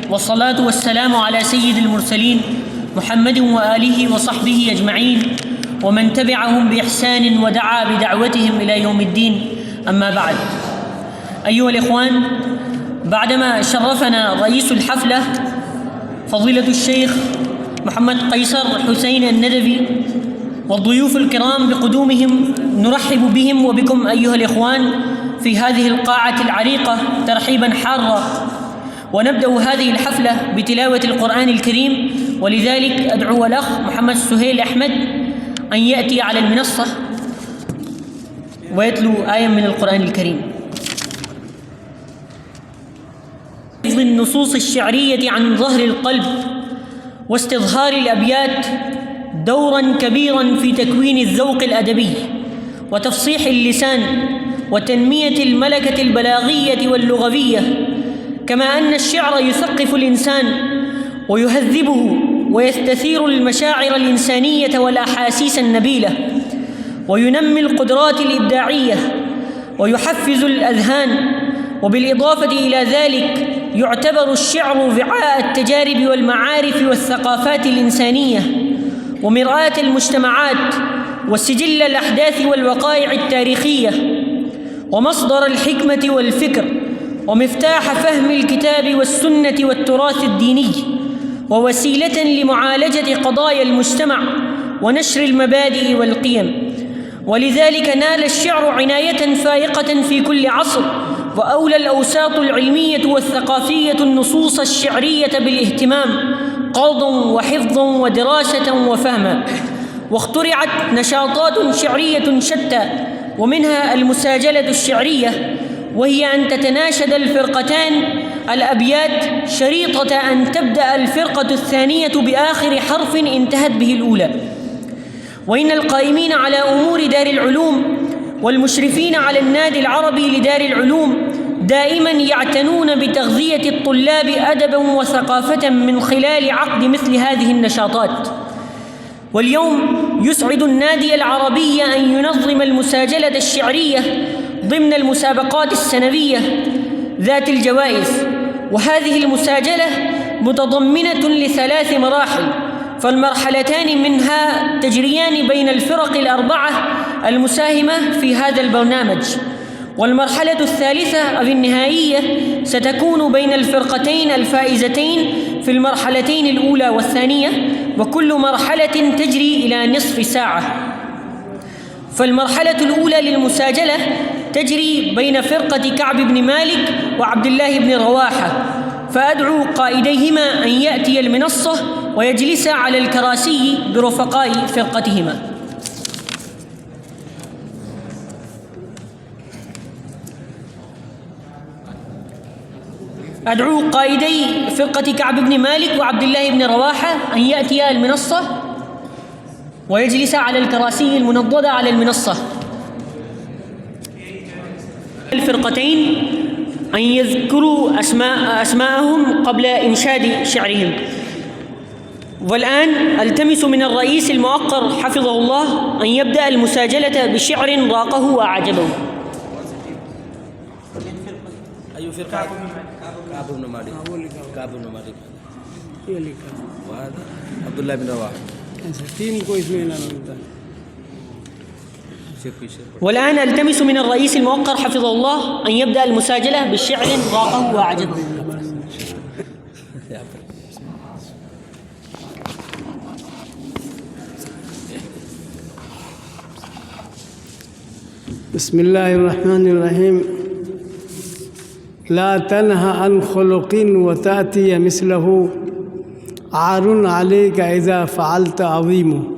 والصلاة والسلام على سيد المرسلين محمد وآله وصحبه أجمعين ومن تبعهم بإحسان ودعا بدعوتهم إلى يوم الدين. أما بعد، أيها الإخوان، بعدما شرفنا رئيس الحفلة فضيلة الشيخ محمد قيصر حسين الندفي والضيوف الكرام بقدومهم، نرحب بهم وبكم أيها الإخوان في هذه القاعة العريقة ترحيبا حارا، ونبدأ هذه الحفلة بتلاوة القرآن الكريم، ولذلك أدعو الأخ محمد سهيل أحمد أن يأتي على المنصة ويتلو آية من القرآن الكريم. حفظ النصوص الشعرية عن ظهر القلب واستظهار الأبيات دورا كبيرا في تكوين الذوق الأدبي وتفصيح اللسان وتنمية الملكة البلاغية واللغوية، كما أن الشعر يثقف الإنسان ويهذبه ويستثير المشاعر الإنسانية والأحاسيس النبيلة، وينمي القدرات الإبداعية ويحفز الأذهان. وبالإضافة إلى ذلك يعتبر الشعر وعاء التجارب والمعارف والثقافات الإنسانية ومرآة المجتمعات وسجل الأحداث والوقائع التاريخية ومصدر الحكمة والفكر ومفتاح فهم الكتاب والسنة والتراث الديني، ووسيلة لمعالجة قضايا المجتمع ونشر المبادئ والقيم. ولذلك نال الشعر عناية فائقة في كل عصر، وأولى الأوساط العلمية والثقافية النصوص الشعرية بالاهتمام قرضا وحفظا ودراسة وفهما، واخترعت نشاطات شعرية شتى، ومنها المساجلة الشعرية، وهي أن تتناشد الفرقتان الأبيات شريطة أن تبدأ الفرقة الثانية بآخر حرف انتهت به الأولى. وإن القائمين على أمور دار العلوم والمشرفين على النادي العربي لدار العلوم دائما يعتنون بتغذية الطلاب أدبا وثقافة من خلال عقد مثل هذه النشاطات. واليوم يسعد النادي العربي أن ينظم المساجلة الشعرية ضمن المسابقات السنوية ذات الجوائز، وهذه المساجلة متضمنة لثلاث مراحل، فالمرحلتان منها تجريان بين الفرق الأربعة المساهمة في هذا البرنامج، والمرحلة الثالثة أو النهائية ستكون بين الفرقتين الفائزتين في المرحلتين الأولى والثانية، وكل مرحلة تجري إلى نصف ساعة. فالمرحلة الأولى للمساجلة تجري بين فرقة كعب بن مالك وعبد الله بن رواحة، فأدعو قائديهما أن يأتي المنصة ويجلسا على الكراسي برفقاء فرقتهما. أدعو قائدي فرقة كعب بن مالك وعبد الله بن رواحة أن يأتيا المنصة ويجلسا على الكراسي المنضدة على المنصة. الفرقتين أن يذكروا أسماءهم قبل إنشاد شعرهم. والآن ألتمس من الرئيس المؤقر حفظه الله أن يبدأ المساجلة بشعر راقه وأعجبه. أي فرقة؟ كعب بن مالك. كعب بن مالك. وهذا عبد الله بن رواحة. والآن ألتمس من الرئيس المؤقر حفظه الله أن يبدأ المساجلة بالشعر راقه وأعجبه. بسم الله الرحمن الرحيم. لا تنهى عن خلق وتأتي مثله، عار عليك إذا فعلت عظيم.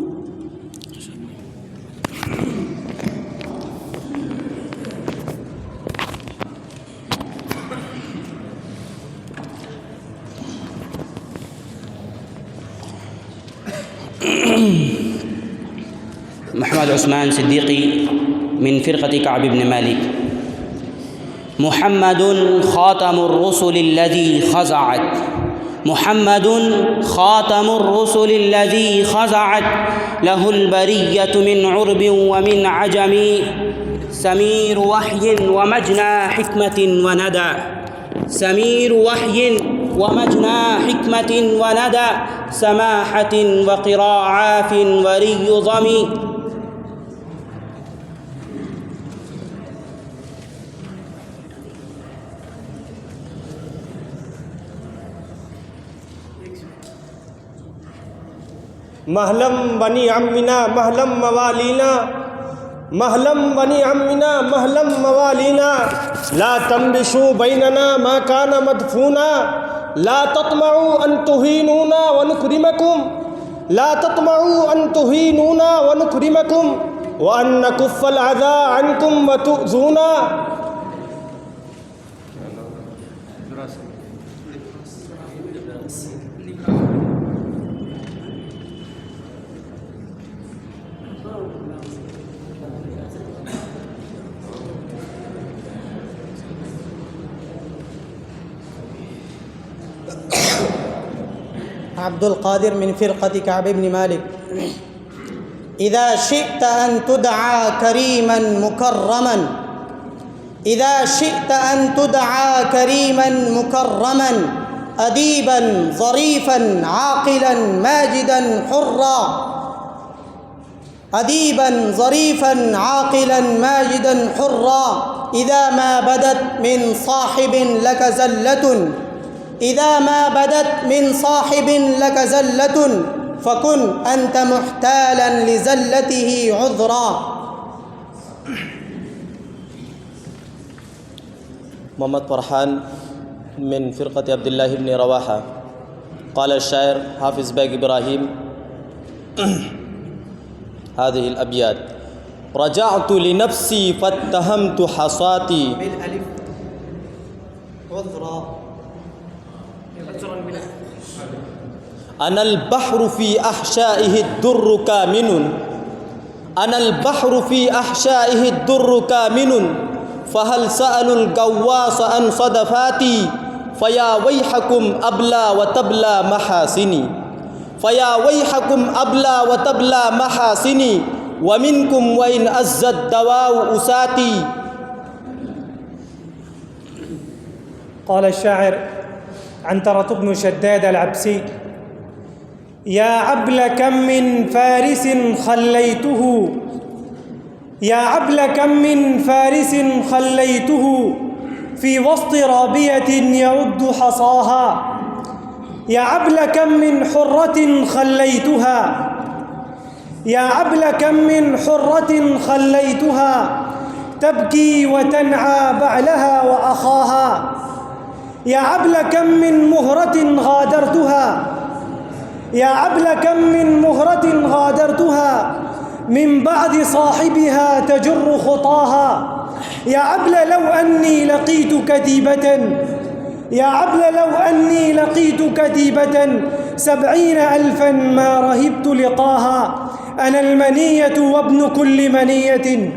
محمد عثمان صديقي من فرقة كعب بن مالك. محمد خاتم الرسل الذي خزعت، محمد خاتم الرسل الذي خزعت له البرية من عرب ومن عجم، سمير وحي ومجنى حكمة وندى، سمير وحي ومجنى حكمة وندى سماحة وقراء عاف وري ضمي महलम बनी अम्मिना महलम मवालीना महलम बनी अम्मिना महलम मवालीना ला तंबिशु बैनना मा काना मदफूना ला तत्मऊ अन तुहीनूना व नुकरिमकुम ला तत्मऊ अन तुहीनूना व नुकरिमकुम व अन नकुफ़्फ़ल अज़ा अन्कुम व तुज़ूना। عبد القادر من فرقة كعب بن مالك. إذا شئت أن تدعى كريما مكرما إذا شئت أن تدعى كريما مكرما أديبا ظريفا عاقلا ماجدا حرا أديبا ظريفا عاقلا ماجدا حرا إذا ما بدت من صاحب لك زلة إذا ما بدت من صاحب لك زلة فكن أنت محتالا لزلته عذرا. محمد فرحان من فرقة عبد الله بن رواحة. قال الشاعر حافظ باق إبراهيم هذه الأبيات: رجعت لنفسي فاتهمت حصاتي بالألف عذرا. أنا البحر في أحشائه الدر كامن أنا البحر في أحشائه الدر كامن فهل سألوا الغواص عن صدفاتي فيا ويحكم أبلى وتبلى محاسني فيا ويحكم أبلى وتبلى محاسني ومنكم وإن أز الدواء أساتي. قال الشاعر عنترة بن شداد العبسي: يا عبل كم من فارس خليته يا عبل كم من فارس خليته في وسط رابية يعد حصاها يا عبل كم من حرة خليتها يا عبل كم من حرة خليتها تبكي وتنعى بعلها وأخاها يا عبل كم من مهرة غادرتها يا عبل كم من مهرة غادرتها من بعد صاحبها تجر خطاها يا عبل لو أني لقيت كتيبة يا عبل لو أني لقيت كتيبة 70,000 ما رهبت لقاها أنا المنية وابن كل منية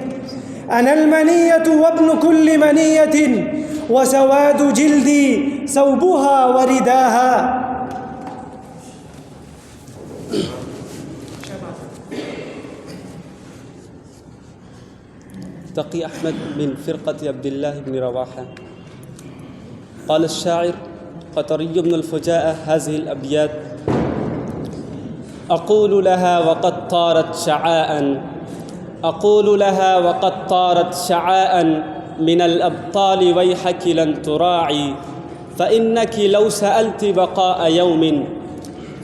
أنا المنية وابن كل منية وسواد جلدي ثوبها ورداها. تقي أحمد من فرقة عبد الله بن رواحة. قال الشاعر قطري بن الفجاءة هذه الأبيات: أقول لها وقد طارت شعاء أقول لها وقد طارت شعاء من الأبطال ويحك لن تراعي فإنك لو سألت بقاء يوم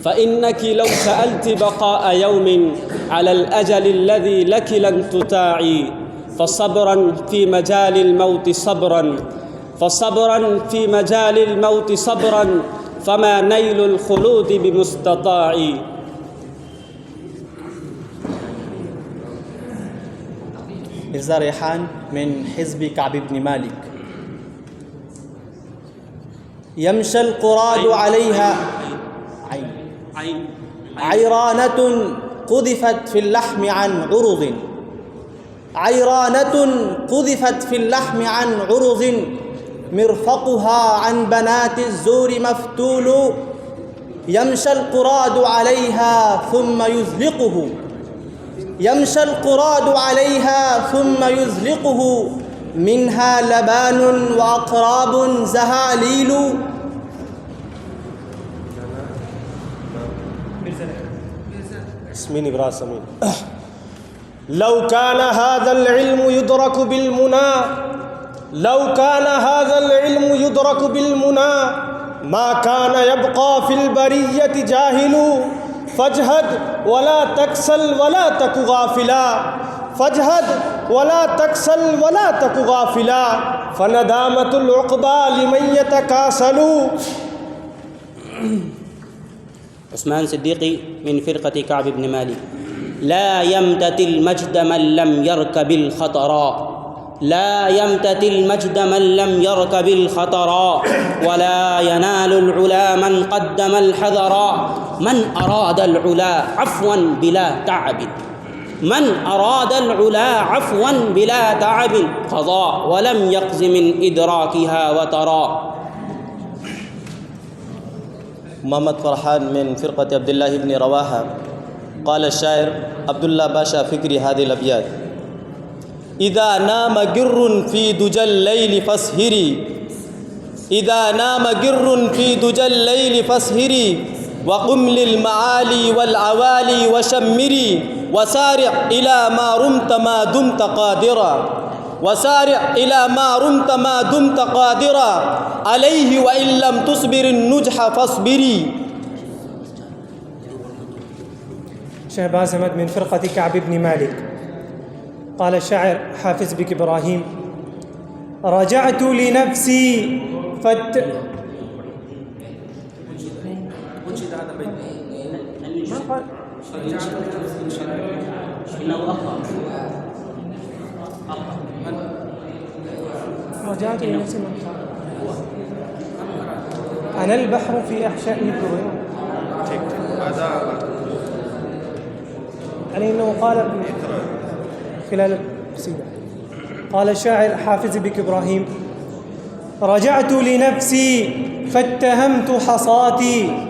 فإنك لو سألت بقاء يوم على الأجل الذي لك لن تطاعي فصبرا في مجال الموت صبرا فصبرا في مجال الموت صبرا فما نيل الخلود بمستطاع. مرزا ريحان من حزب كعب بن مالك. يمشى القراد عليها عيرانة قذفت في اللحم عن عرض عيرانة قذفت في اللحم عن عرض مرفقها عن بنات الزور مفتول يمشى القراد عليها ثم يزلقه يمشى القراد عليها ثم يزلقه منها لبان وأقراب زهاليل اسمين براسمين. لو كان هذا العلم يدرك بالمنى، لو كان هذا العلم يدرك بالمنى ما كان يبقى في البرية جاهل. فاجهد ولا تكسل ولا تك غافلا، فاجهد ولا تكسل ولا تك غافلا، فندامة العقبى لمن يتكاسل. عثمان صديقي من فرقة كعب بن مالك: لا يمتت المجد من لم يركب الخطرا، لا يمتت المجد من لم يركب الخطرا، ولا ينال العلا من قدم الحذرا. من أراد العلا عفوا بلا تعب، من أراد العلا عفوا بلا تعب، قضى ولم يقز من إدراكها وترى. محمد فرحان من فرقة عبد الله بن رواحة. قال الشاعر عبد الله باشا فكري هذه الأبيات: إذا نام جر في دجى الليل فاسهري، إذا نام جر في دجى الليل فاسهري، وقم للمعالي والعوالي وشمري، وسارع إلى ما رمت ما دمت قادرا، وسارع إلى ما رمت ما دمت قادرا، عليه وإن لم تصبر النجح فاصبري. شهباز أحمد من فرقة كعب بن مالك. قال الشاعر حافظ بك إبراهيم: رجعت لنفسي رجعت لنفسي أنا البحر في أحشاء الكون. يعني أنه قال خلال القصيدة. قال الشاعر حافظ بك إبراهيم: رجعت لنفسي فاتهمت حصاتي،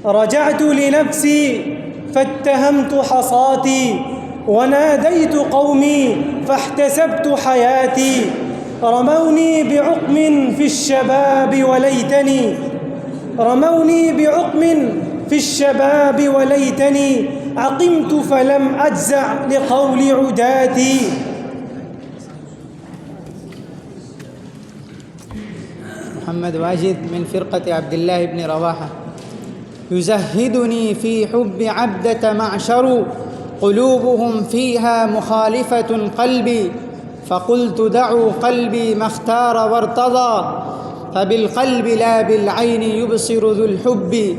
رجعت لنفسي فاتهمت حصاتي، وناديت قومي فاحتسبت حياتي، رموني بعقم في الشباب وليتني، رموني بعقم في الشباب وليتني، عقمت فلم أجزع لقول عداتي. محمد واجد من فرقة عبد الله بن رواحة. يزهدني في حب عبدة معشر، قلوبهم فيها مخالفة قلبي، فقلت دعوا قلبي ما اختار وارتضى، فبالقلب لا بالعين يبصر ذو الحب.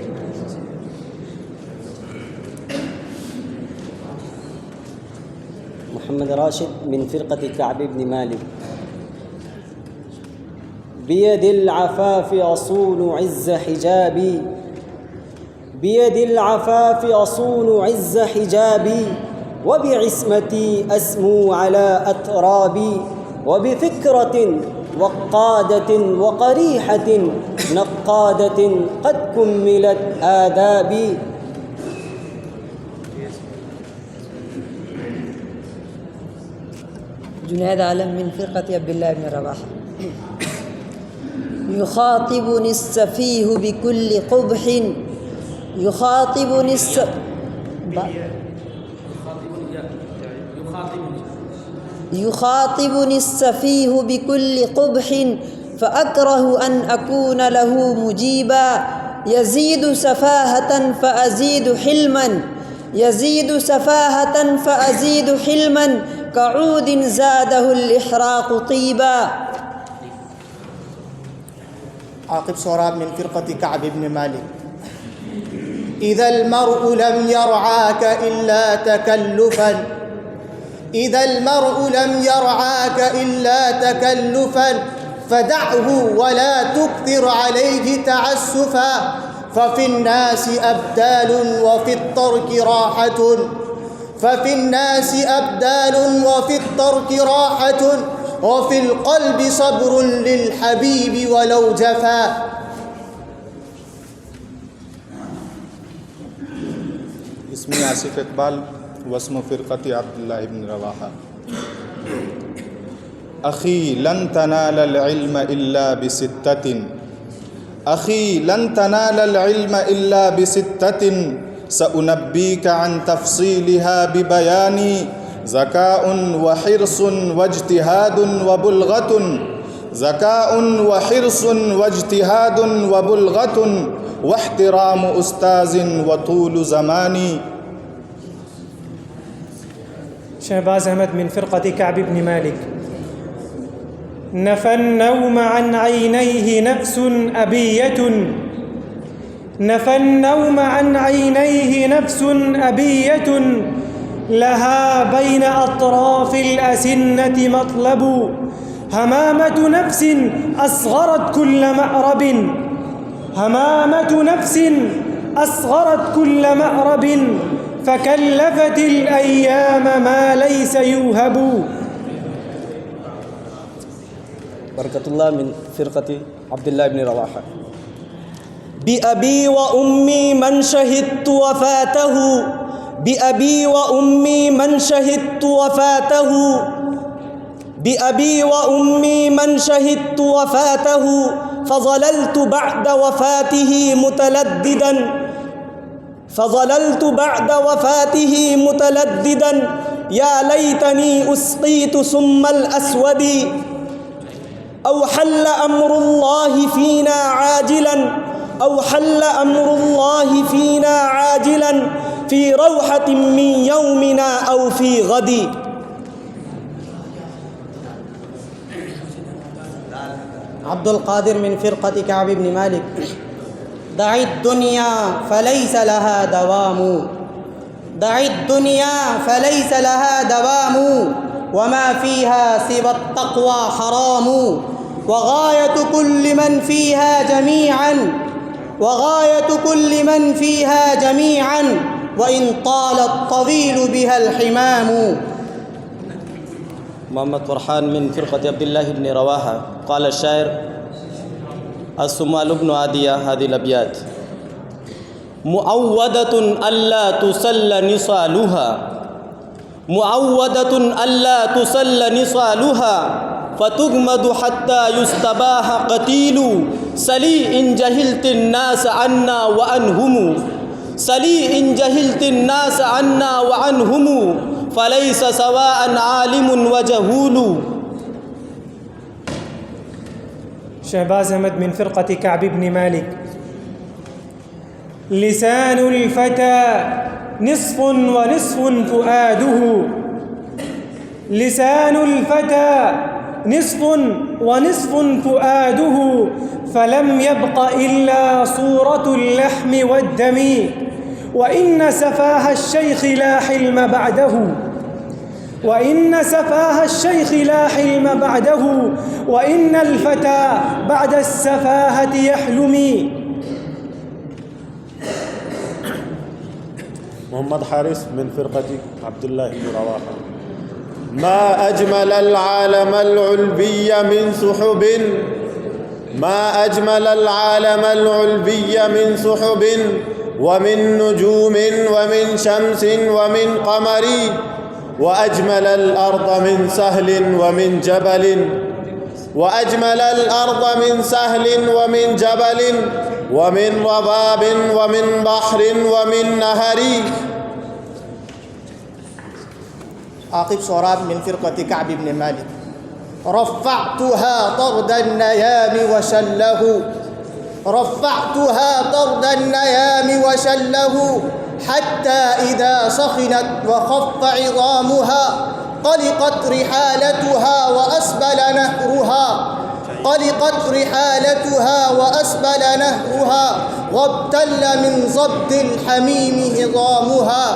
محمد راشد من فرقة كعب بن مالك. بيد العفاف أصون عز حجابي، بيد العفاف أصون عز حجابي، وبعصمتي أسمو على أترابي، وبفكرة وقادة وقريحة نقادة قد كملت آدابي. جنيد عالم من فرقة عبد الله بن رواحة. يخاطبني السفيه بكل قبح، يخاطبني يخاطبني السفيه بكل قبح، فأكره أن أكون له مجيبا، يزيد سفاهة فأزيد حلما، يزيد سفاهة فأزيد حلما، كعود زاده الإحراق طيبا. عاقب سوراب من فرقة كعب بن مالك. إذا المرء لم يرعاك إلا تكلفا، إذا المرء لم يرعاك إلا تكلفا، فدعه ولا تكثر عليه تعسفا، ففي الناس أبدال وفي الترك راحة، ففي الناس أبدال وفي الترك راحة، وفي القلب صبر للحبيب ولو جفا. اسمي آصف إقبال واسم فرقة عبد الله بن رواحة. أخي لن تنال العلم إلا بستة، أخي لن تنال العلم إلا بستة، سأنبيك عن تفصيلها ببياني ذكاء وحرص واجتهاد وبلغة ذكاء وحرص واجتهاد وبلغة واحترام أستاذ وطول زماني. شهباز أحمد من فرقة كعب بن مالك. نفى النوم عن عينيه نفس أبية نفى النوم عن عينيه نفس أبية لها بين أطراف الأسنة مطلب همامة نفس أصغرت كل مأرب همامة نفس أصغرت كل مأرب فكلفت الأيام ما ليس يوهب. بركة الله من فرقة عبد الله بن رواحة. بأبي وأمي من شهدت وفاته بأبي وأمي من شهدت وفاته بأبي وأمي من شهدت وفاته فظللت بعد وفاته متلددا يا ليتني أسقيت ثم الأسود أو حل أمر الله فينا عاجلا في روحة من يومنا أو في غد. عبد القادر من فرقة كعب بن مالك. دع الدنيا فليس لها دوام وما فيها سوى التقوى حرام وغاية كل من فيها جميعا وإن طال الطويل بها الحمام. محمد فرحان من فرقة عبد الله بن رواحة. قال الشاعر السمال بن عادية هذه الأبيات: معودة ألا تسل نصالها فتغمد حتى يستباح قتيل سلي إن جهلت الناس عنا وعنهم فليس سواء عالم وجهول. شهباز أحمد من فرقة كعب بن مالك. لسان الفتى نصف ونصف فؤاده فلم يبق إلا صورة اللحم والدم وإن سفاه الشيخ لا حلم بعده وإن الفتى بعد السفاهة يحلم. محمد حارس من فرقة عبد الله بن رواحة. ما أجمل العالم العلبي من سحب ومن نجوم ومن شمس ومن قمر وأجمل الأرض من سهل ومن جبل ومن رباب ومن بحر ومن نهر. عاقب صراب من فرقة كعب بن مالك. رفعتها طرد النيام وشله حتى إذا سخنت وخف عظامها قلقت رحالتها وأسبل نهرها وابتل من ضبط الحميم هضامها.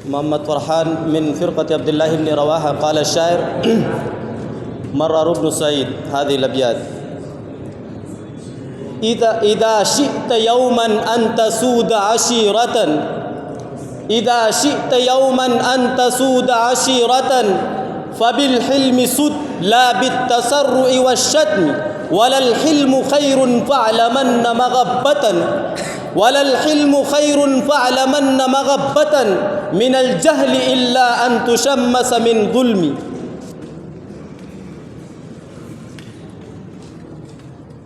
محمد فرحان من فرقة عبد الله بن رواحة. قال الشاعر مرر ابن سعيد هذه الأبيات: إذا شئت يوما أن تسود عشيرة فبالحلم سد لا بالتسرع والشتم ولا الحلم خير فاعلمن مغبة من الجهل إلا أن تشمس من ظلم.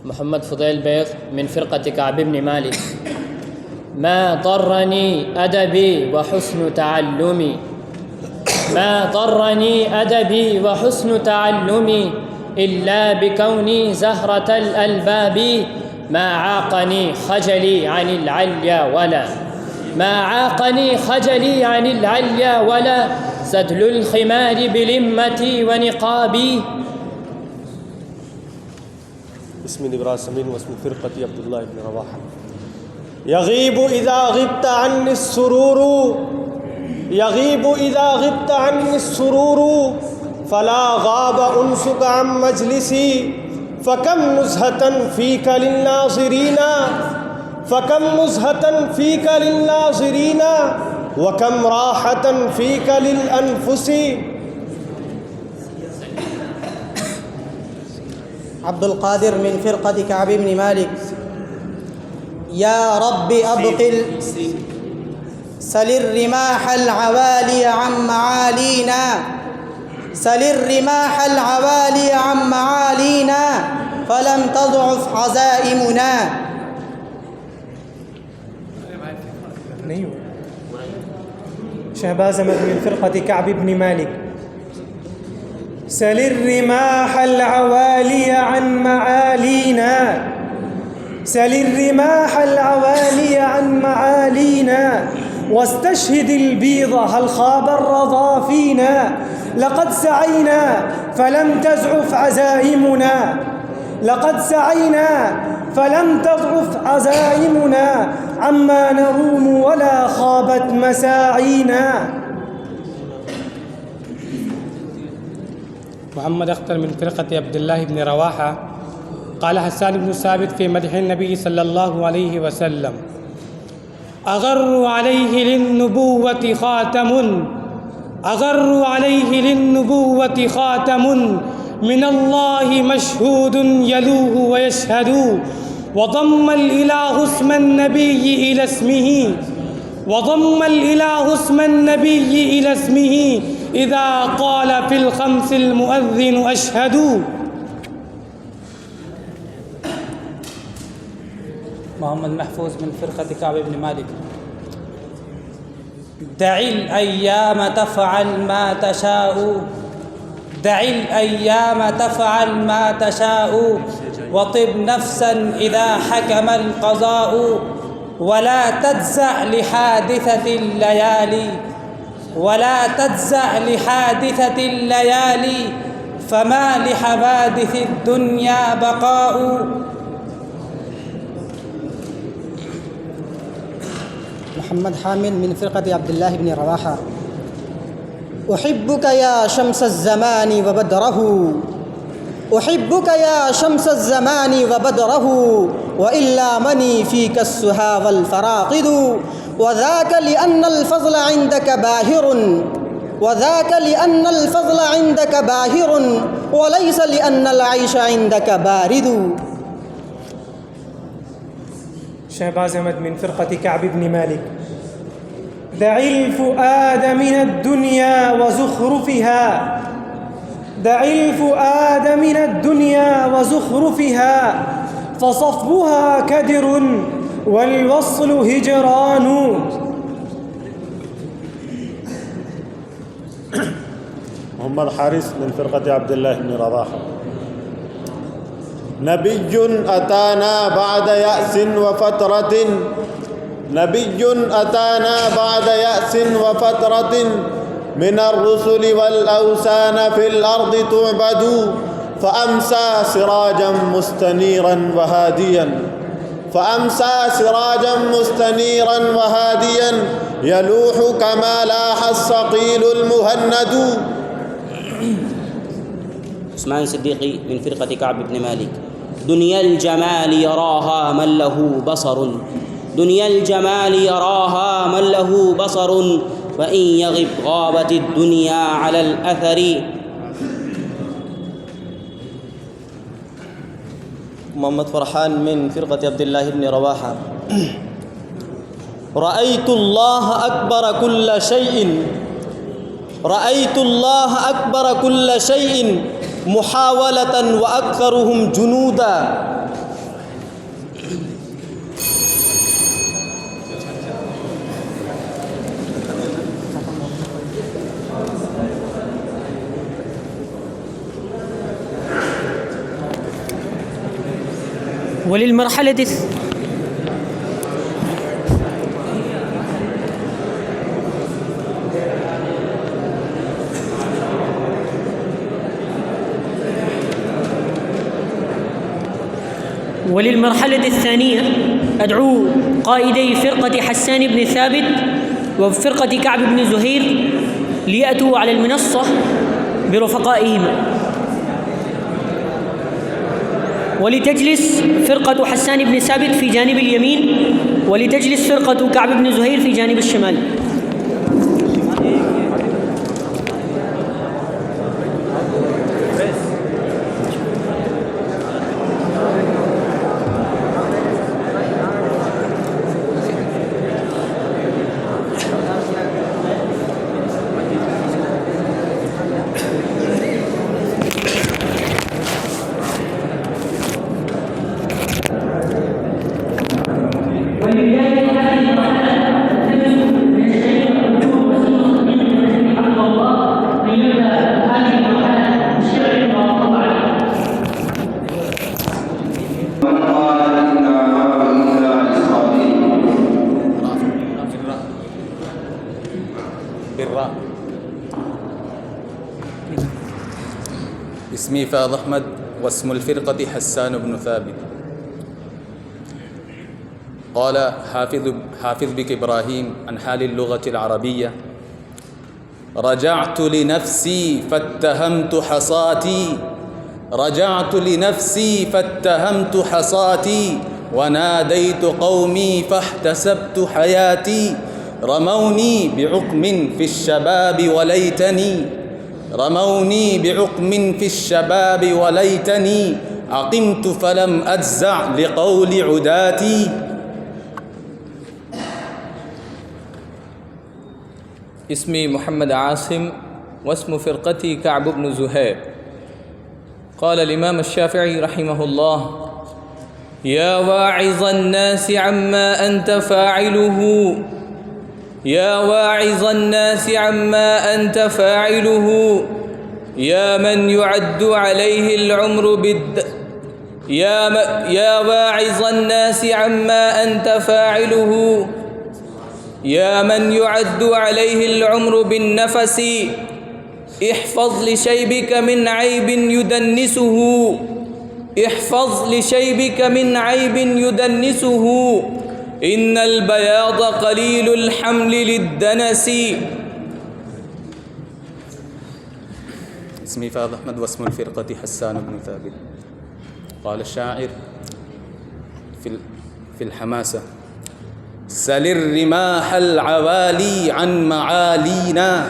محمد فضيل بيغ من فرقة كعب بن مالك. ما ضرني أدبي وحسن تعلمي ما ضرني أدبي وحسن تعلمي إلا بكوني زهرة الألباب ما عاقني خجلي عن العليا ولا ما عاقني خجلي عن العليا ولا سدل الخمار بلمتي ونقابي. اسمي إبراهيم واسم فرقتي عبد الله بن رواحة. يغيب إذا غبت عني السرور يغيب إذا غبت عني السرور فلا غاب أنسك عن مجلسي فكم نزهة فيك للناظرين فكم نزهة فيك للناظرين وكم راحة فيك للأنفس. عبد القادر من فرقة كعب بن مالك. يا رب أبقل سل الرماح العوالي عن معالينا سل الرماح العوالي عن معالينا فلم تضعف عزائمنا. شهباز من فرقة كعب بن مالك. سل الرماح العوالي عن معالينا سل الرماح العوالي عن معالينا واستشهد البيض هل خاب الرضا فينا لقد سعينا فلم تزعف عزائمنا لقد سعينا فلم تضعف عزائمنا عما نروم ولا خابت مساعينا. محمد أختر من فرقة عبد الله بن رواحة. قال حسان بن ثابت في مدح النبي صلى الله عليه وسلم: أغر عليه للنبوة خاتم أغر عليه للنبوة خاتم من الله مشهود يلوه ويشهد وضم الإله اسم النبي إلى اسمه وضم الإله اسم النبي إلى اسمه إذا قال في الخمس المؤذن أشهد. محمد محفوظ من فرقة كعب بن مالك. دع الأيام تفعل ما تشاء دع الأيام تفعل ما تشاء وطب نفسا إذا حكم القضاء ولا تجزع لحادثة الليالي ولا تجزع لحادثة الليالي فما لحوادث الدنيا بقاء. محمد حامد من فرقة عبد الله بن رواحة. أحبك يا شمس الزمان وبدره أحبك يا شمس الزمان وبدره وإلا مني فيك السها والفراقد وذاك لأن الفضل عندك باهر وذاك لأن الفضل عندك باهر وليس لأن العيش عندك بارد. شهباز من فرقة كعب بن مالك. دع الفؤاد من الدنيا وزخرفها دع الفؤاد من الدنيا وزخرفها فصفها كدر والوصل هجران. محمد حارث من فرقة عبد الله بن رواحة. نبي أتانا بعد يأس وفترة نبي أتانا بعد يأس وفترة من الرسل والأوثان في الأرض تعبد فأمسى سراجا مستنيرا وهاديا فأمسى سراجا مستنيرا وهاديا يلوح كما لاح الصقيل المهند. عثمان الصديقي من فرقة كعب بن مالك. دنيا الجمال يراها من له بصر دنيا الجمال يراها من له بصر وإن يغب غابت الدنيا على الأثر. محمد فرحان من فرقة عبد الله بن رواحة. رأيت الله أكبر كل شيء رأيت الله أكبر كل شيء محاولة وأكثرهم جنودا. وللمرحلة الثانية أدعو قائدي فرقة حسان بن ثابت وفرقة كعب بن زهير ليأتوا على المنصة برفقائهما، ولتجلس فرقة حسان بن ثابت في جانب اليمين، ولتجلس فرقة كعب بن زهير في جانب الشمال. اسمي فاض أحمد واسم الفرقة حسان بن ثابت. قال حافظ بك إبراهيم عن حال اللغة العربية: رجعت لنفسي فاتهمت حصاتي، رجعت لنفسي فاتهمت حصاتي، وناديت قومي فاحتسبت حياتي، رموني بعقم في الشباب وليتني، رموني بعقم في الشباب وليتني، عقمت فلم أجزع لقول عداتي. اسمي محمد عاصم واسم فرقتي كعب بن زهير. قال الإمام الشافعي رحمه الله: يا واعظ الناس عما أنت فاعله، يا واعظ الناس عما أنت فاعله، يا من يعد عليه العمر يا واعظ الناس عما أنت فاعله، يا من يعد عليه العمر بالنفس، احفظ لشيبك من عيب يدنسه، احفظ لشيبك من عيب يدنسه، إن البياض قليل الحمل للدنس. اسمي فاض أحمد واسم الفرقة حسان بن ثابت. قال الشاعر في الحماسة: سل الرماح العوالي عن معالينا،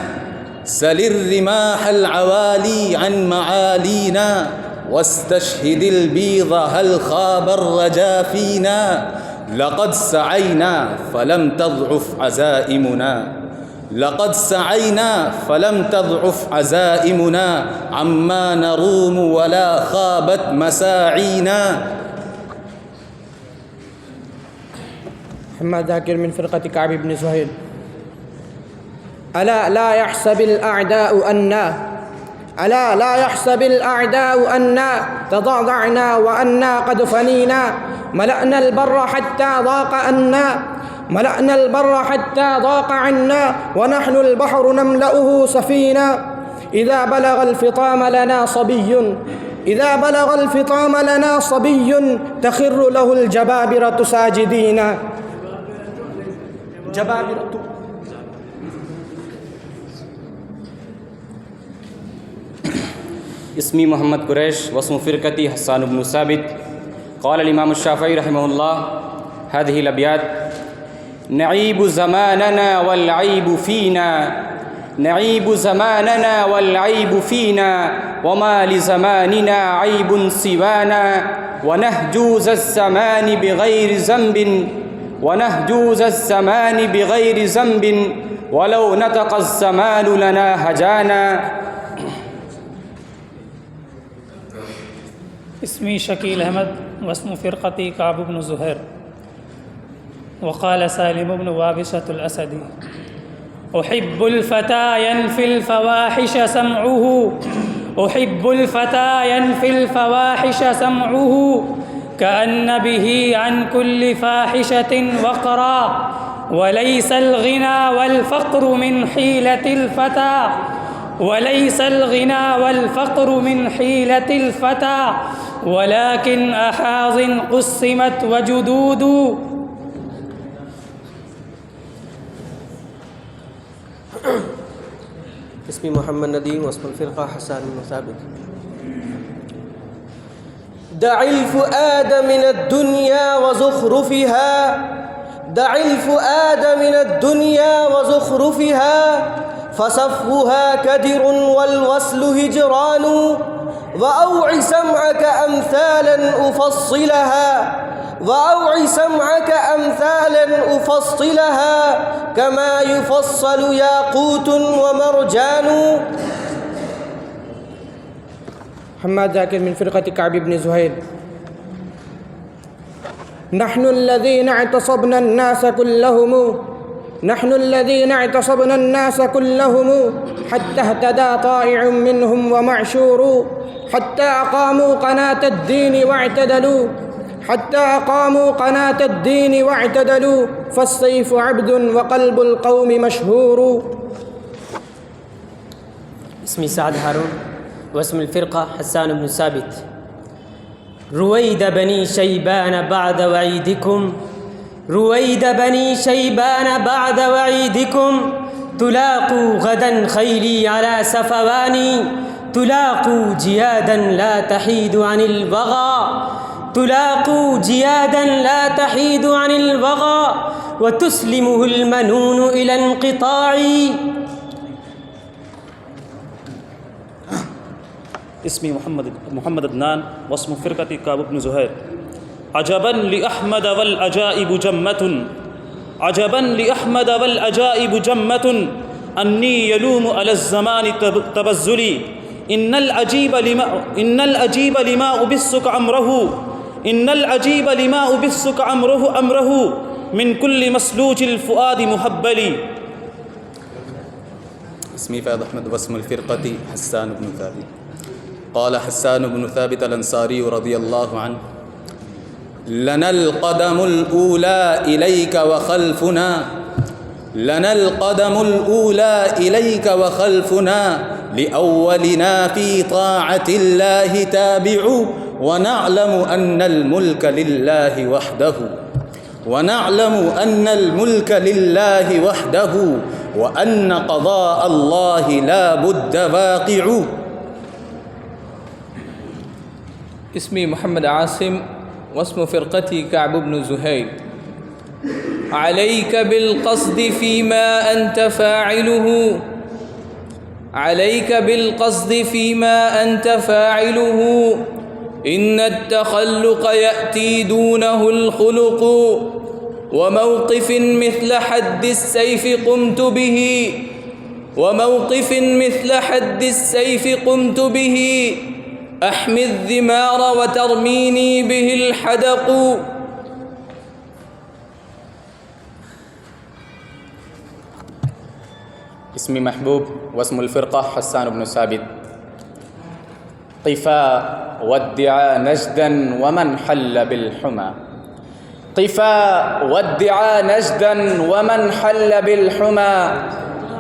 سل الرماح العوالي عن معالينا، واستشهد البيض هل خاب الرجا فينا، لقد سعينا فلم تضعف عزائمنا، لقد سعينا فلم تضعف عزائمنا، عما نروم ولا خابت مساعينا. محمد ذاكر من فرقة كعب بن زهير. ألا لا يحسب الأعداء أنا تضاضعنا وأنا قد فنينا، ملأنا البر حتى ضاق عنا، ونحن البحر نملأه سفينا، إذا بلغ الفطام لنا صبي تخر له الجبابرة ساجدين. اسمي محمد قريش واسم فرقتي حسان بن ثابت. قال الإمام الشافعي رحمه الله هذه الأبيات: نعيب زماننا والعيب فينا، نعيب زماننا والعيب فينا، وما لزماننا عيب سوانا، ونهجوز الزمان بغير ذنب، ونهجوز الزمان بغير ذنب، ولو نطق الزمان لنا هجانا. اسمي شكيل أحمد واسم فرقتي كعب بن زهير. وقال سالم بن وابشة الأسدي: أحب الفتى ينفي الفواحش سمعه، أحب الفتى ينفي الفواحش سمعه، كأن به عن كل فاحشة وقرا وليس الغنى والفقر من حيلة الفتى وليس الغنى والفقر من حيلة الفتى ولكن أحاظ قسمت وجدود. اسمي محمد نديم واسم الفرقة حسان بن ثابت. دع الفؤاد من الدنيا وزخرفها دع الفؤاد من الدنيا وزخرفها فصفوها كدر والوصل هجران وأوع سمعك أمثالا أفصلها وأوع سمعك أمثالا أفصلها كما يفصل ياقوت ومرجان. حماد ذاكر من فرقة كعب بن زهير. نحن الذين اعتصبنا الناس كلهم حتى اهتدى طائع منهم ومعشور حتى أقاموا قناة الدين واعتدلوا فالسيف عبد وقلب القوم مشهور. اسمي سعد هارون واسم الفرقة حسان بن ثابت. رويد بني شيبان بعد وعيدكم تلاقوا غدا خيلي على سفواني تلاقوا جيادا لا تحيد عن البغى وتسلمه المنون إلى انقطاع. اسمي محمد عدنان واسم فرقة كعب بن زهير. عجبا لأحمد والعجائب جمة أني يلوم على الزمان تبذلي إن العجيب لما أبثك أمره من كل مسلوج الفؤاد محبلي. اسمي فاض أحمد واسم الفرقة حسان بن ثابت. قال حسان بن ثابت الأنصاري رضي الله عنه: لنا القدم الأولى إليك وخلفنا لأولنا في طاعة الله تابع ونعلم أن الملك لله وحده وأن قضاء الله لا بد واقع. اسمي محمد عاصم واسم فرقتي كعب بن زهير. عليك بالقصد فيما أنت فاعله إن التخلق يأتي دونه الخلق وموقف مثل حد السيف قمت به أحمي الذمار وترميني به الحدق. اسمي محبوب واسم الفرقة حسان بن ثابت. قفا وادعى نجدا ومن حل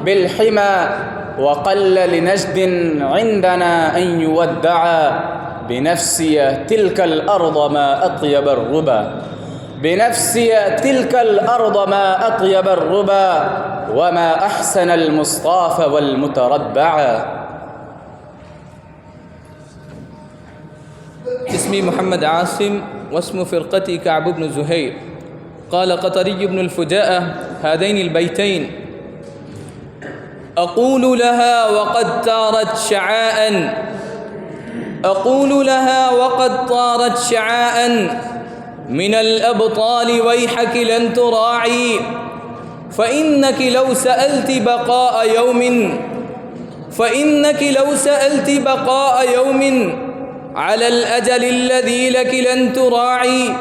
بالحمى وقل لنجد عندنا أن يودعا بنفسي تلك الأرض ما أطيب الربا وما أحسن المصطاف والمتربعا. اسمي محمد عاصم واسم فرقتي كعب بن زهير. قال قطري بن الفجاءة هذين البيتين: أقول لها وقد طارت شعاء من الأبطال ويحك لن تراعي فإنك لو سألت بقاء يوم على الأجل الذي لك لن تراعي.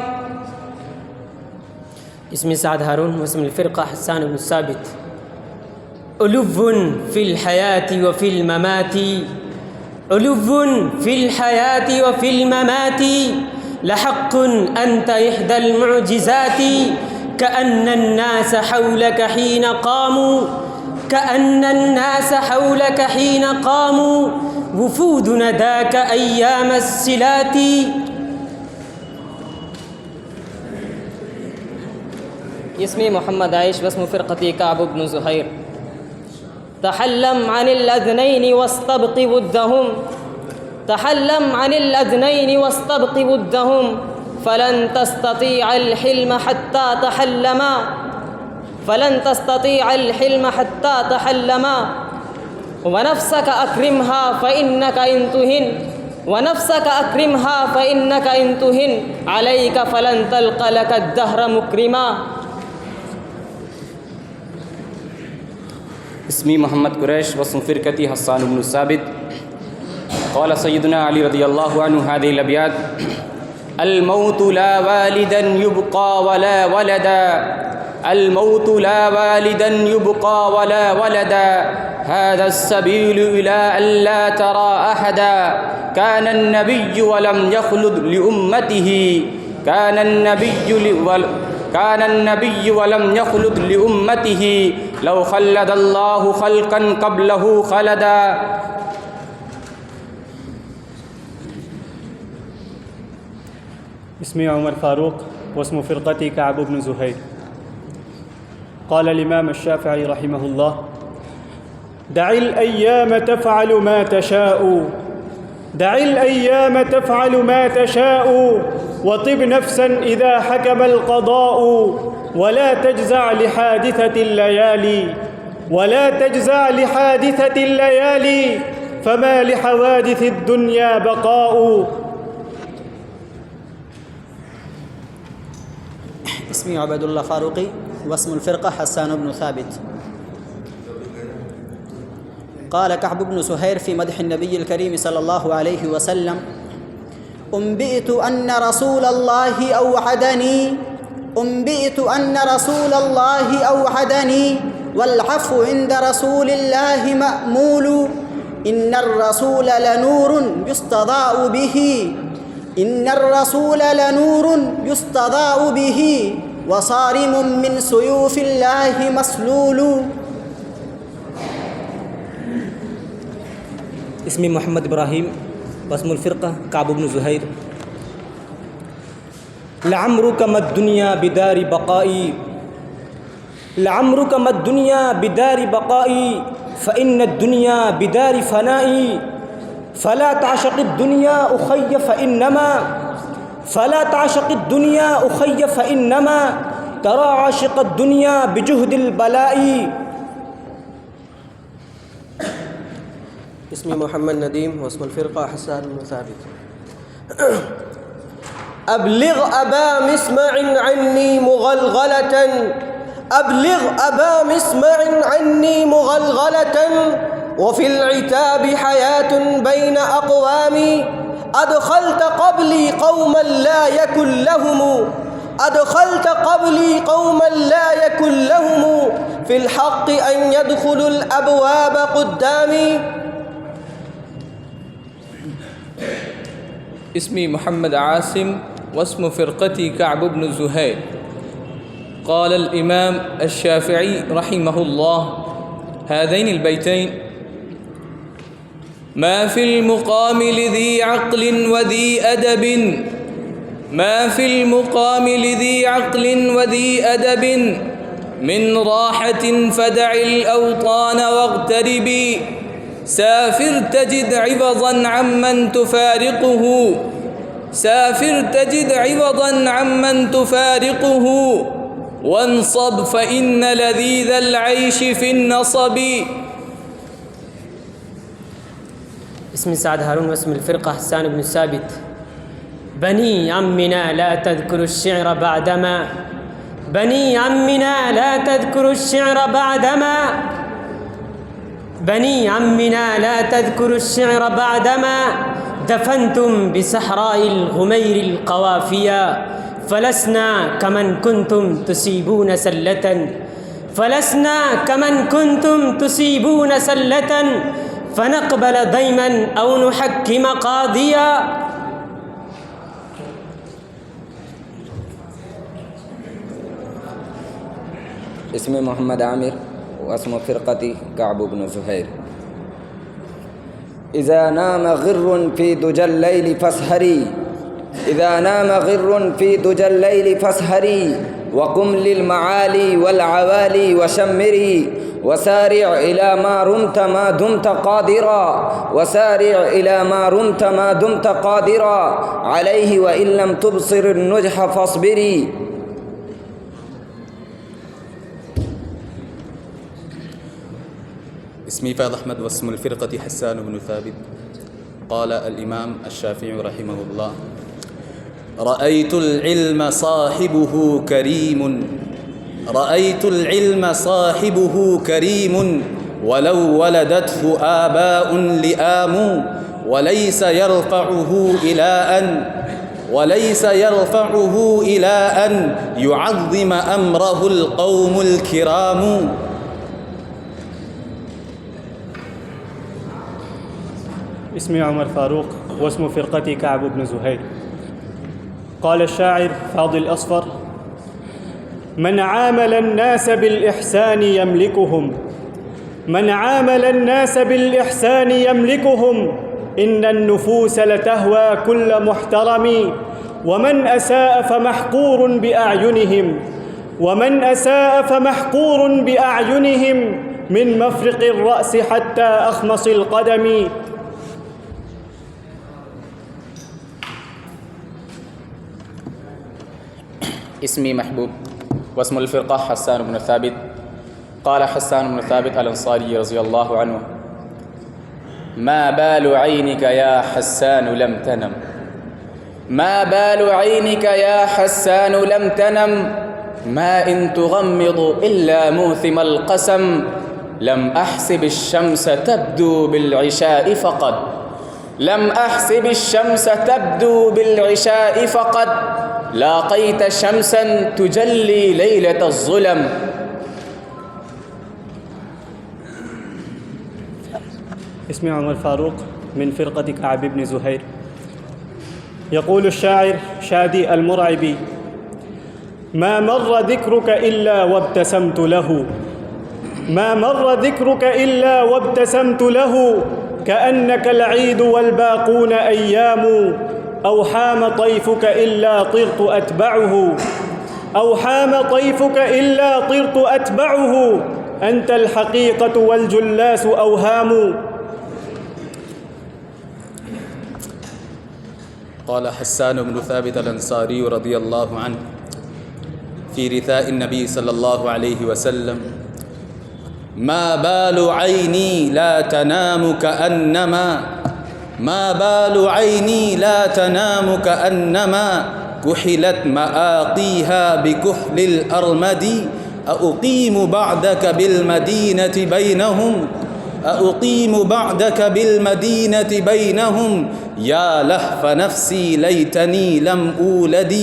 اسمي سعد هارون واسم الفرقة حسان بن ثابت. ألف في الحياة وفي الممات لحق أنت إحدى المعجزات كأن الناس حولك حين قاموا كأن الناس حولك حين قاموا وفود نداك أيام السلات. اسمي محمد عيش واسم فرقتي كعب بن زهير. تحلم عن الأذنين واستبق ودهم تحلم عن الأذنين واستبق ودهم فلن تستطيع الحلم حتى تحلما فلن تستطيع الحلم حتى تحلما ونفسك أكرمها فإنك إن تهن ونفسك أكرمها فإنك إن تهن عليك فلن تلق لك الدهر مكرما. اسمي محمد قريش واسم فرقتي حسان بن ثابت. قال سيدنا علي رضي الله عنه هذه الأبيات: الموت لا والدا يبقى ولا ولدا الموت لا والدا يبقى ولا ولدا هذا السبيل إلى أن لا ترى أحدا كان النبي ولم يخلد لأمته كان النبي ولم يخلد لأمته لو خلد الله خلقا قبله خلدا. اسمي عمر فاروق واسم فرقتي كعب بن زهير. قال الإمام الشافعي رحمه الله: دع الأيام تفعل ما تشاء دع الأيام تفعل ما تشاء وطب نفسا إذا حكم القضاء ولا تجزع لحادثة الليالي فما لحوادث الدنيا بقاء. اسمي عبد الله فاروقي واسم الفرقة حسان بن ثابت. قال كعب بن زهير في مدح النبي الكريم صلى الله عليه وسلم: أنبئت أن رسول الله أوعدني والعفو عند رسول الله مأمول إن الرسول لنور يستضاء به وصارم من سيوف الله مسلول. اسمي محمد إبراهيم واسم الفرقة كعب بن زهير. لعمرك ما الدنيا بدار بقائي فإن الدنيا بدار فنائي فلا تعشق الدنيا أخي فإنما ترى عاشق الدنيا بجهد البلاء. اسمي محمد نديم واسم الفرقة حسان بن ثابت. أبلغ أبا مسمع عني مغلغلة وفي العتاب حياة بين أقوام أدخلت قبلي قوما لا يكن لهم في الحق أن يدخلوا الأبواب قدامي. اسمي محمد عاصم واسم فرقتي كعب بن زهير. قال الإمام الشافعي رحمه الله هذين البيتين: ما في المقام لذي عقل وذي أدب من راحة فدع الأوطان واغتربي سافر تجد عوضا عمن تفارقه وانصب فإن لذيذ العيش في النصب. اسمي سعد هارون واسم الفرقة حسان بن ثابت. بني عمنا لا تذكر الشعر بعدما دفنتم بصحراء الغمير القوافيا فلسنا كمن كنتم تسيبون سلة فنقبل ديما أو نحكم قاضيا. اسمي محمد عامر واسم فرقتي كعب بن زهير. إذا نام غر في دجى الليل فاسهري، إذا نام غر في دجى الليل فاسهري، وقم للمعالي والعوالي وشمري، وسارع إلى ما رمت ما دمت قادرا، وسارع إلى ما رمت ما دمت قادرا عليه، وإن لم تبصر النجح فاصبري. اسمي فاض أحمد واسم الفرقة حسان بن ثابت. قال الإمام الشافعي رحمه الله: رأيت العلم صاحبه كريم، رأيت العلم صاحبه كريم، ولو ولدته آباء لئام، وليس يرفعه إلى أن يعظم أمره القوم الكرام. اسمي عمر فاروق واسم فرقتي كعب بن زهير. قال الشاعر فاضل الأصفر: من عامل الناس بالإحسان يملكهم، من عامل الناس بالإحسان يملكهم، إن النفوس لتهوى كل محترم، ومن أساء فمحقور بأعينهم، ومن أساء فمحقور بأعينهم، من مفرق الرأس حتى أخمص القدم. اسمي محبوب واسم الفرقة حسان بن ثابت. قال حسان بن ثابت الأنصاري رضي الله عنه: ما بال عينك يا حسان لم تنم، ما بال عينك يا حسان لم تنم، ما إن تغمض إلا موثم القسم، لم أحسب الشمس تبدو بالعشاء فقد، لم أحسب الشمس تبدو بالعشاء فقد، لاقيت شمسا تجلي ليلة الظلم. اسمي عمر فاروق من فرقة كعب بن زهير. يقول الشاعر شادي المرعبي: ما مر ذكرك إلا وابتسمت له، ما مر ذكرك إلا وابتسمت له، كأنك العيد والباقون أيام، أو حام طيفك إلا طرت أتبعه، أو حام طيفك إلا طرت أتبعه، أنت الحقيقة والجلاس أوهام. قال حسان بن ثابت الأنصاري رضي الله عنه في رثاء النبي صلى الله عليه وسلم: ما بال عيني لا تنام كأنما، ما بال عيني لا تنام كأنما، كحلت مآقيها بكحل الأرمد، أقيم بعدك بالمدينة بينهم، أقيم بعدك بالمدينة بينهم، يا لهف نفسي ليتني لم أولد.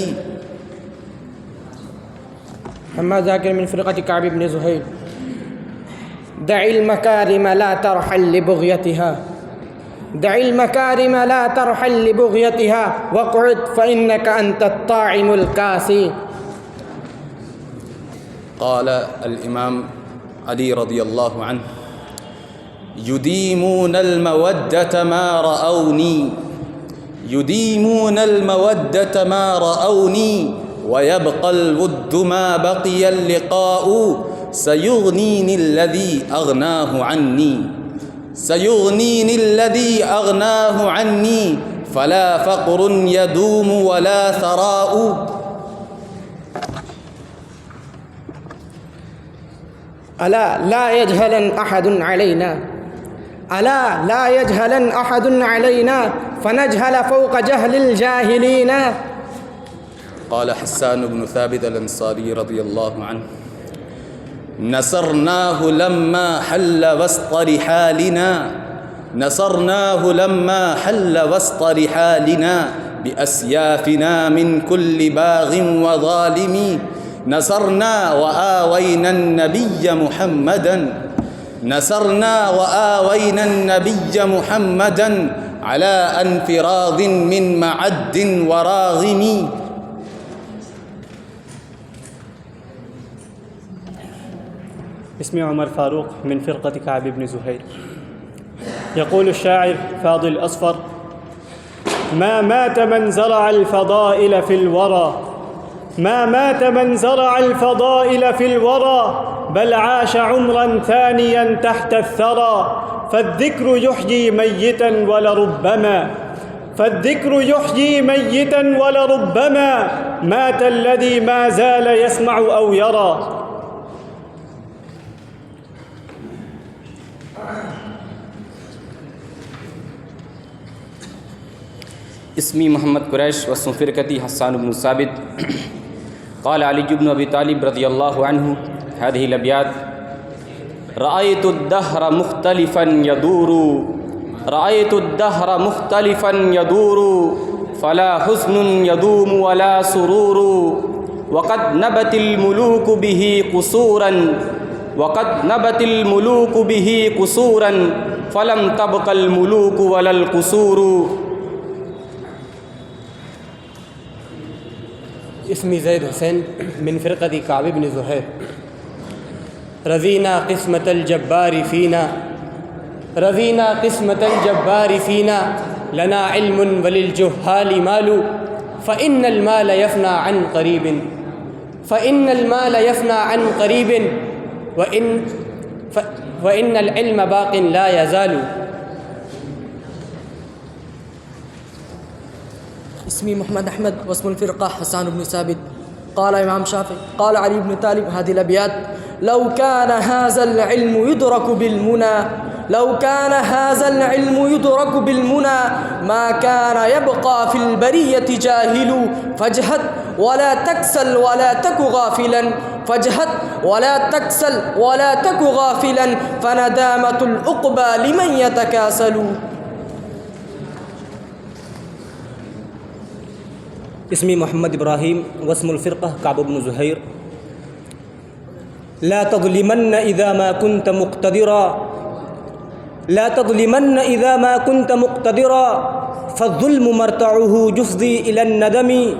محمد ذاكر من فرقة كعب بن زهير. دع المكارم لا ترحل لبغيتها، دع المكارم لا ترحل لبغيتها، واقعد فإنك أنت الطاعم الكاسي. قال الإمام علي رضي الله عنه: يديمون المودة ما رأوني، يديمون المودة ما رأوني، ويبقى الود ما بقي اللقاء، سيغنيني الذي أغناه عني، سيغنيني الذي أغناه عني، فلا فقر يدوم ولا ثراء. ألا لا يجهلن أحد علينا، ألا لا يجهلن أحد علينا، فنجهل فوق جهل الجاهلين. قال حسان بن ثابت الأنصاري رضي الله عنه: نصرناه لما حل وسط رحالنا، نصرناه لما حل وسط رحالنا، بأسيافنا من كل باغ وظالم، نصرنا وآوينا النبي محمدا، نصرنا وآوينا النبي محمدا، على انفراض من معد وراغم. اسمي عمر فاروق من فرقة كعب بن زهير. يقول الشاعر فاضل الأصفر: ما مات من زرع الفضائل في الورى، ما مات من زرع الفضائل في الورى، بل عاش عمرا ثانيا تحت الثرى. فالذكر يحيي ميتا ولربما، فالذكر يحيي ميتا ولربما مات الذي ما زال يسمع أو يرى. اسمي محمد قريش واسم فرقتي حسان بن ثابت. قال علي بن أبي طالب رضي الله عنه هذه الأبيات: رأيت الدهر مختلفا يدور، رأيت الدهر مختلفا يدور، فلا حزن يدوم ولا سرور، وقد نبت الملوك به قصورا، وقد نبت الملوك به قصورا، فلم تبق الملوك ولا القصور. اسمي زيد حسين من فرقة كعب بن زهير. رضينا قسمة الجبار فينا، رضينا قسمة الجبار فينا، لنا علم وللجهال مال، فإن المال يفنى عن قريب، فإن المال يفنى عن قريب، وإن العلم باق لا يزال. اسمي محمد أحمد واسم الفرقة حسان بن ثابت. قال إمام الشافعي قال علي بن طالب هذه الأبيات: لو كان هذا العلم يدرك بالمنى، لو كان هذا العلم يدرك بالمنى، ما كان يبقى في البرية جاهل. فاجهد ولا تكسل ولا تك غافلا، فاجهد ولا تكسل ولا تك غافلا، فندامة العقبى لمن يتكاسل. اسمي محمد إبراهيم واسم الفرقة كعب بن زهير. لا تظلمن إذا ما كنت مقتدرا، لا تظلمن إذا ما كنت مقتدرا، فالظلم مرتعه جفزي إلى الندم،